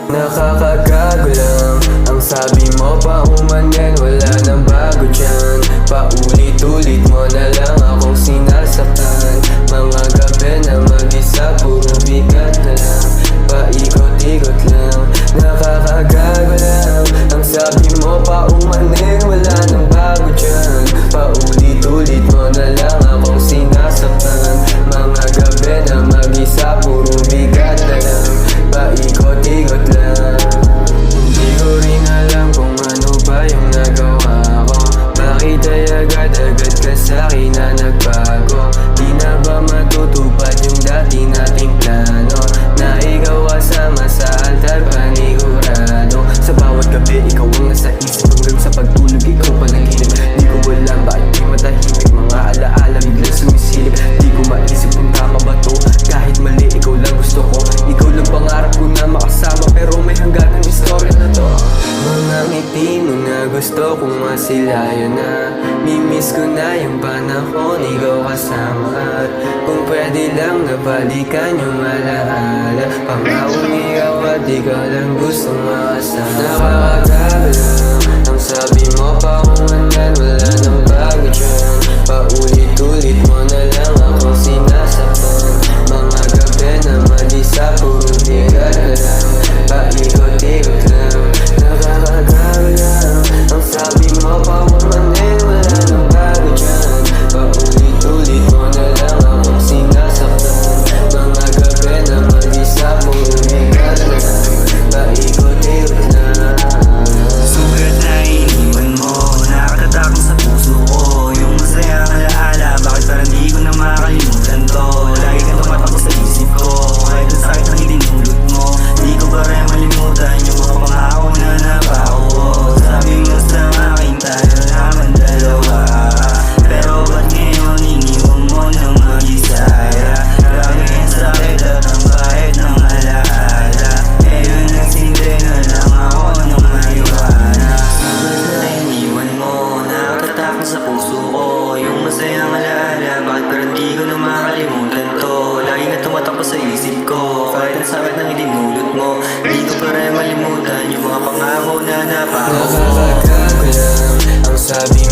Nakakagago lang ang sabi mo pa umanin, wala nang bago dyan. Paulit-ulit mo na lang akong sinasaktan. Mga gabi na mag-isa, puro bigat na lang. Paikot-ikot lang, nakakagago lang ang sabi mo pa umanin, wala nang bago dyan. Paulit-ulit mo na lang akong sinasaktan. Mga gabi na mag-isa, puro bigat na lang. Paikot-ikot lang. Hindi ko rin alam kung ano ba yung nagawa ko. Bakit ay agad-agad ka sa'kin na nagbago? Di na ba matutupad yung dati nating plano? Na ikaw kasama sa altar panigurado. Sa bawat gabi ikaw ang nasa isip, hanggang sa pagtulog ikaw panaginip. Di ko alam bakit di matahimik, mga alaala biglang sumisilip. Di ko maisip kung tama ba to, kahit mali ikaw lang gusto ko. Ikaw lang pangarap ko na makasama, pero may hanggan ang istorya na to. Mga ngiti mo na gusto kong masilayo na. Mimiss ko na yung panahon ikaw kasama. At kung pwede lang na balikan yung alaala. Pangawang ikaw at ikaw lang gustong makasama. Nakakagabi lang ang sabi mo pa umanan, wala nang bago dyan. Paulit-ulit mo na lang akong sinasaktan. Mga gabi na mag-isa, puro bigat na lang. Paikot-ikot lang, nakakagabi lang ang sabi mo pa umanin, wala nang bago dyan. Paulit-ulit mo na lang akong sinasaktan. Mga gabi na mag-isa, puro bigat na lang. Paikot-ikot lang. Sugat na iniwan mo, nakatatakang sa puso ko. Yung masayang alaala, bakit parang di ko na makalimutan to? Lagi kang tumatakbo sa isip ko, kahit ang sakit ng itinulot mo. Di ko pa rin malimutan yung mga pangako na napako. Sabi mo sa akin tayo naman dalawa, pero ba't ngayon iniwan mo nang mag-isa? Grabe ang sakit at ang bahit ng alaala. Ngayon nagsindi na lang ako ng mariwana. Sugat na iniwan mo, nakatatakang sa puso ko. Yung masayang alaala, bakit parang di ko na makalimutan to? Lagi nga tumatakbo sa isip ko, kahit ang sakit ng itinulot mo. Di ko pa rin malimutan yung mga pangako na napako. Nakakagago lang ang sabi